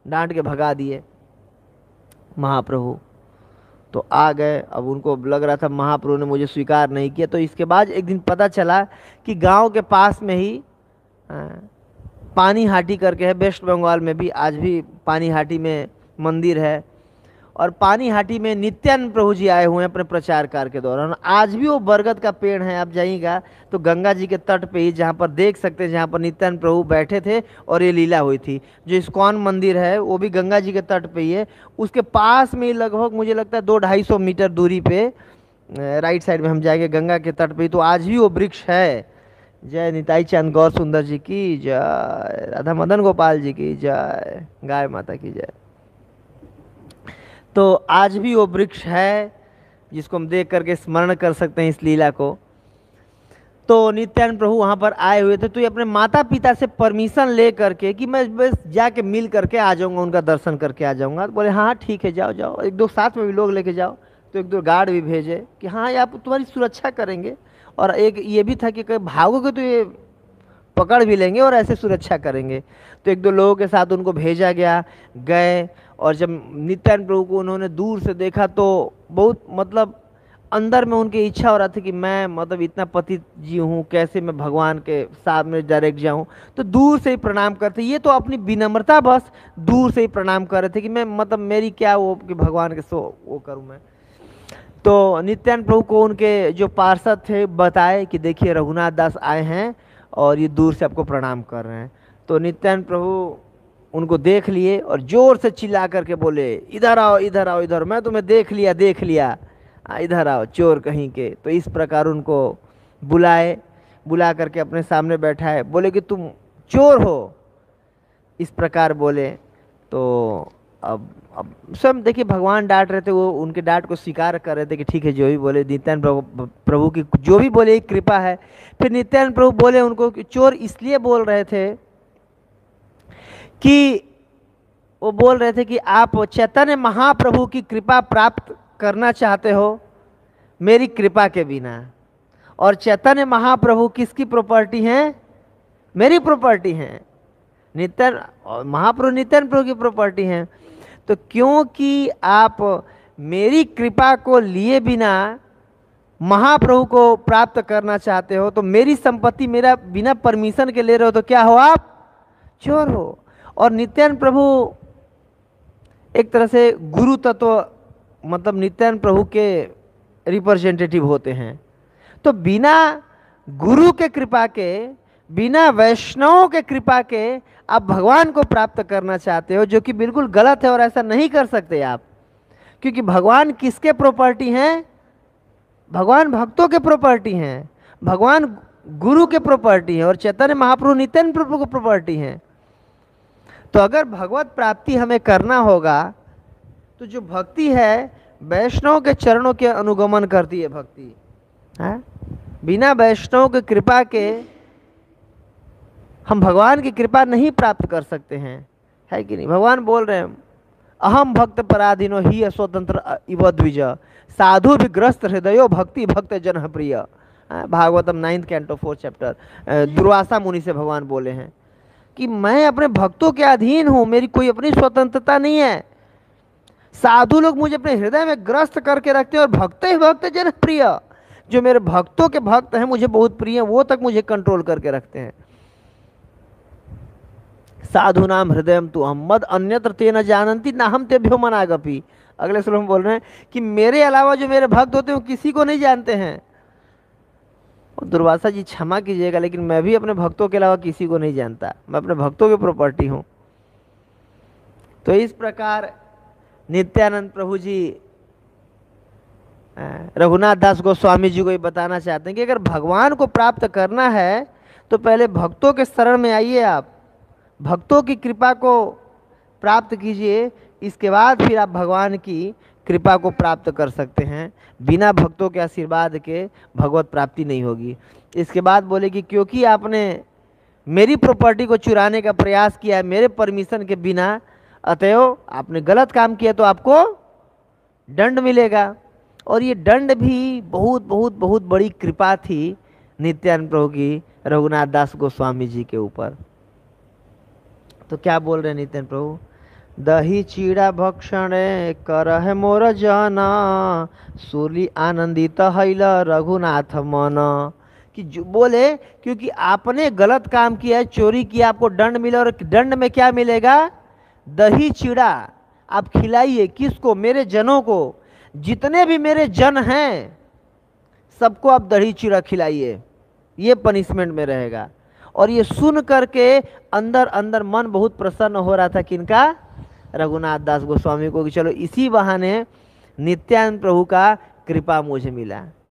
डांट के भगा दिए महाप्रभु। तो आ गए, अब उनको लग रहा था महाप्रभु ने मुझे स्वीकार नहीं किया। तो इसके बाद एक दिन पता चला कि गांव के पास में ही अ, पानी हाटी करके है, वेस्ट बंगाल में भी आज भी पानी हाटी में मंदिर है। और पानी हाटी में नित्यानंद प्रभु जी आए हुए हैं अपने प्रचार कार्य के दौरान। आज भी वो बरगद का पेड़ है, आप जाइएगा तो गंगा जी के तट पे ही, जहाँ पर देख सकते हैं जहाँ पर नित्यानंद प्रभु बैठे थे और ये लीला हुई थी। जो इस्कॉन मंदिर है वो भी गंगा जी के तट पे ही है। उसके पास में ही लगभग मुझे लगता है 200-250 मीटर दूरी पे राइट साइड में हम जाएंगे गंगा के तट पे ही, तो आज भी वो वृक्ष है। जय निताई चंद गौर सुंदर जी की जय, राधा मदन गोपाल जी की जय, गाय माता की जय। तो आज भी वो वृक्ष है जिसको हम देख करके स्मरण कर सकते हैं इस लीला को। तो नित्यानंद प्रभु वहां पर आए हुए थे, तो ये अपने माता पिता से परमिशन ले करके कि मैं बस जाके मिल करके आ जाऊंगा, उनका दर्शन करके आ जाऊंगा। तो बोले हाँ हाँ ठीक है, जाओ जाओ, एक दो साथ में भी लोग लेके जाओ। तो एक दो गार्ड भी भेजे कि हाँ ये आप तुम्हारी सुरक्षा करेंगे, और एक ये भी था कि कहीं भागोगे तो ये पकड़ भी लेंगे और ऐसे सुरक्षा करेंगे। तो एक दो लोगों के साथ उनको भेजा गया, गए। और जब नित्यानंद प्रभु को उन्होंने दूर से देखा तो बहुत मतलब अंदर में उनकी इच्छा हो रहा था कि मैं मतलब इतना पतित जी हूँ, कैसे मैं भगवान के सामने डायरेक्ट जाऊँ। तो दूर से ही प्रणाम करते, ये तो अपनी विनम्रता बस दूर से ही प्रणाम कर रहे थे कि मैं मतलब मेरी क्या वो कि भगवान के सो वो करूँ मैं। तो नित्यानंद प्रभु को उनके जो पार्षद थे बताए कि देखिए रघुनाथ दास आए हैं और ये दूर से आपको प्रणाम कर रहे हैं। तो नित्यानंद प्रभु उनको देख लिए और जोर से चिल्ला करके बोले इधर आओ इधर आओ इधर, मैं तुम्हें देख लिया देख लिया, इधर आओ चोर कहीं के। तो इस प्रकार उनको बुलाए, बुला करके अपने सामने बैठाए, बोले कि तुम चोर हो, इस प्रकार बोले। तो अब स्वयं देखिए भगवान डांट रहे थे, वो उनके डांट को स्वीकार कर रहे थे कि ठीक है जो भी बोले नित्यानंद प्रभु की जो भी बोले एक कृपा है। फिर नित्यानंद प्रभु बोले उनको कि चोर इसलिए बोल रहे थे कि वो बोल रहे थे कि आप चैतन्य महाप्रभु की कृपा प्राप्त करना चाहते हो मेरी कृपा के बिना, और चैतन्य महाप्रभु किसकी प्रॉपर्टी है? मेरी प्रॉपर्टी है। नित्यानंद महाप्रभु नित्यानंद प्रभु की प्रॉपर्टी है। तो क्योंकि आप मेरी कृपा को लिए बिना महाप्रभु को प्राप्त करना चाहते हो, तो मेरी संपत्ति मेरा बिना परमिशन के ले रहे हो, तो क्या हो आप? चोर हो। और नित्यानंद प्रभु एक तरह से गुरु तत्व मतलब नित्यानंद प्रभु के रिप्रेजेंटेटिव होते हैं। तो बिना गुरु के कृपा के, बिना वैष्णवों के कृपा के आप भगवान को प्राप्त करना चाहते हो, जो कि बिल्कुल गलत है और ऐसा नहीं कर सकते आप। क्योंकि भगवान किसके प्रॉपर्टी हैं? भगवान भक्तों के प्रॉपर्टी हैं, भगवान गुरु के प्रॉपर्टी है, और चैतन्य महाप्रभु नित्यानंद प्रभु की प्रॉपर्टी है। तो अगर भगवत प्राप्ति हमें करना होगा तो जो भक्ति है वैष्णव के चरणों के अनुगमन करती है भक्ति है। बिना वैष्णव की कृपा के हम भगवान की कृपा नहीं प्राप्त कर सकते हैं, है कि नहीं? भगवान बोल रहे हैं अहम भक्त पराधीनो ही स्वतंत्र इव द्विज साधु विग्रस्त हृदयो भक्ति भक्त जन प्रिय। Bhagavatam 9th canto 4th chapter Durvasa मुनि से भगवान बोले हैं कि मैं अपने भक्तों के अधीन हूं, मेरी कोई अपनी स्वतंत्रता नहीं है। साधु लोग मुझे अपने हृदय में ग्रस्त करके रखते हैं, और भक्त ही भक्त जन प्रिय, जो मेरे भक्तों के भक्त हैं मुझे बहुत प्रिय हैं, वो तक मुझे कंट्रोल करके रखते हैं। साधु नाम हृदय तु हम मद अन्यत्र ते न जानंती ना हम तेभ्यो मनागपि। अगले श्लोक में बोल रहे हैं कि मेरे अलावा जो मेरे भक्त होते हैं वो किसी को नहीं जानते हैं। दुर्वासा जी क्षमा कीजिएगा, लेकिन मैं भी अपने भक्तों के अलावा किसी को नहीं जानता, मैं अपने भक्तों की प्रॉपर्टी हूं। तो इस प्रकार नित्यानंद प्रभु जी रघुनाथ दास गोस्वामी जी को ये बताना चाहते हैं कि अगर भगवान को प्राप्त करना है तो पहले भक्तों के शरण में आइए, आप भक्तों की कृपा को प्राप्त कीजिए, इसके बाद फिर आप भगवान की कृपा को प्राप्त कर सकते हैं। बिना भक्तों के आशीर्वाद के भगवत प्राप्ति नहीं होगी। इसके बाद बोले कि क्योंकि आपने मेरी प्रॉपर्टी को चुराने का प्रयास किया है मेरे परमिशन के बिना, अतएव आपने गलत काम किया, तो आपको दंड मिलेगा। और ये दंड भी बहुत बहुत बहुत बड़ी कृपा थी नित्यानंद प्रभु की रघुनाथ दास गोस्वामी जी के ऊपर। तो क्या बोल रहे हैं नित्यानंद प्रभु? दही चीड़ा भक्षण करह मोर जाना, सूली आनंदित हैल रघुनाथ मन। कि जो बोले क्योंकि आपने गलत काम किया है, चोरी किया, आपको दंड मिला, और दंड में क्या मिलेगा? दही चीड़ा आप खिलाइए। किसको? मेरे जनों को। जितने भी मेरे जन हैं सबको आप दही चीड़ा खिलाइए, ये पनिशमेंट में रहेगा। और ये सुन करके अंदर अंदर मन बहुत प्रसन्न हो रहा था किनका? रघुनाथ दास गोस्वामी को, कि चलो इसी बहाने नित्यानंद प्रभु का कृपा मुझे मिला।